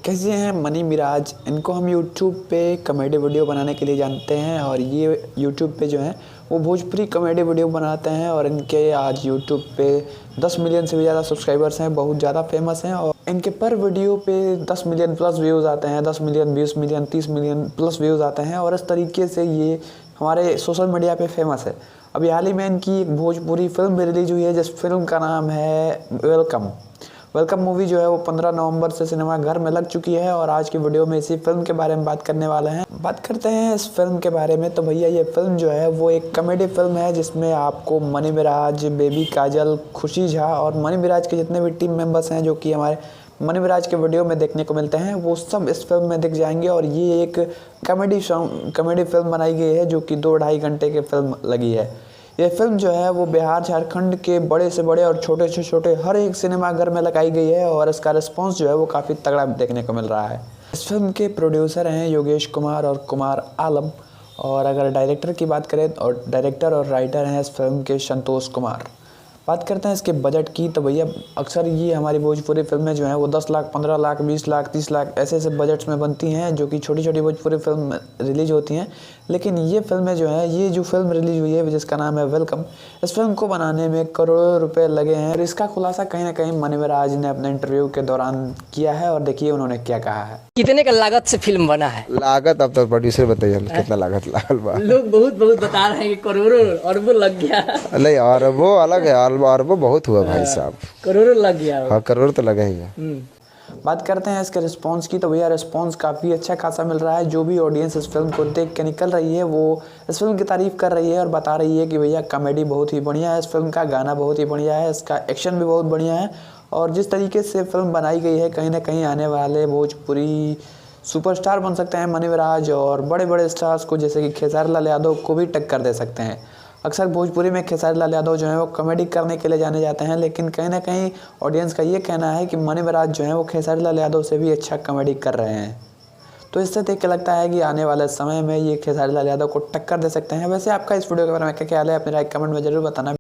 कैसे हैं मनी मिराज। इनको हम यूट्यूब पे कॉमेडी वीडियो बनाने के लिए जानते हैं और ये यूट्यूब पे जो है वो भोजपुरी कॉमेडी वीडियो बनाते हैं और इनके आज यूट्यूब पे 10 मिलियन से भी ज़्यादा सब्सक्राइबर्स हैं, बहुत ज़्यादा फेमस हैं और इनके पर वीडियो पे 10 मिलियन प्लस व्यूज़ आते हैं, 10 million 20 million 30 million plus views आते हैं और इस तरीके से ये हमारे सोशल मीडिया पे फेमस है। अभी हाल ही में इनकी एक भोजपुरी फिल्म भी रिलीज हुई है जिस फिल्म का नाम है वेलकम मूवी जो है वो 15 नवंबर से सिनेमा घर में लग चुकी है और आज की वीडियो में इसी फिल्म के बारे में बात करने वाले हैं। बात करते हैं इस फिल्म के बारे में। तो भैया ये फिल्म जो है वो एक कॉमेडी फिल्म है जिसमें आपको मनी मिराज, बेबी काजल, खुशी झा और मनी मिराज के जितने भी टीम मेंबर्स हैं जो कि हमारे मनी मिराज के वीडियो में देखने को मिलते हैं वो सब इस फिल्म में दिख जाएंगे। और ये एक कॉमेडी फिल्म बनाई गई है जो कि 2-2.5 घंटे की फिल्म लगी है। ये फिल्म जो है वो बिहार झारखंड के बड़े से बड़े और छोटे से छोटे हर एक सिनेमा घर में लगाई गई है और इसका रिस्पांस जो है वो काफ़ी तगड़ा देखने को मिल रहा है। इस फिल्म के प्रोड्यूसर हैं योगेश कुमार और कुमार आलम और अगर डायरेक्टर की बात करें और डायरेक्टर और राइटर हैं इस फिल्म के संतोष कुमार। बात करते हैं इसके बजट की। तो भैया अक्सर ये हमारी भोजपुरी फिल्में जो हैं वो 10 लाख, 15 लाख, 20 लाख, 30 लाख ऐसे बजट्स में बनती हैं जो कि छोटी छोटी भोजपुरी फिल्म रिलीज होती हैं। लेकिन ये फिल्में जो हैं, ये जो फिल्म रिलीज हुई है जिसका नाम है वेलकम, इस फिल्म को बनाने में करोड़ों रुपए लगे हैं और इसका खुलासा कहीं ना कहीं मनी मिराज ने अपने इंटरव्यू के दौरान किया है और देखिए उन्होंने क्या कहा है। कितने का लागत से फिल्म बना है? लागत अब तो प्रोड्यूसर बताइए कितना लागत लागल बा। लोग बहुत बता रहे हैं कि करोड़ों अरबों लग गया। नहीं, अरबों अलग है, अरबों बहुत हुआ भाई साहब, करोड़ों लग गया। हाँ करोड़ तो लगा ही है। बात करते हैं इसके रिस्पांस की। तो भैया रिस्पांस काफ़ी अच्छा खासा मिल रहा है। जो भी ऑडियंस इस फिल्म को देख के निकल रही है वो इस फिल्म की तारीफ़ कर रही है और बता रही है कि भैया कॉमेडी बहुत ही बढ़िया है, इस फिल्म का गाना बहुत ही बढ़िया है, इसका एक्शन भी बहुत बढ़िया है और जिस तरीके से फिल्म बनाई गई है कहीं ना कहीं आने वाले भोजपुरी सुपरस्टार बन सकते हैं मनी मिराज और बड़े बड़े स्टार्स को जैसे कि खेसारी लाल यादव को भी टक्कर दे सकते हैं। अक्सर भोजपुरी में खेसारी लाल यादव जो है वो कॉमेडी करने के लिए जाने जाते हैं, लेकिन कहीं ना कहीं ऑडियंस का ये कहना है कि मनी मिराज जो है वो खेसारी लाल यादव से भी अच्छा कॉमेडी कर रहे हैं। तो इससे देख के लगता है कि आने वाले समय में ये खेसारी लाल यादव को टक्कर दे सकते हैं। वैसे आपका इस वीडियो के बारे में क्या ख्याल है? अपनी राय कमेंट में ज़रूर बताना।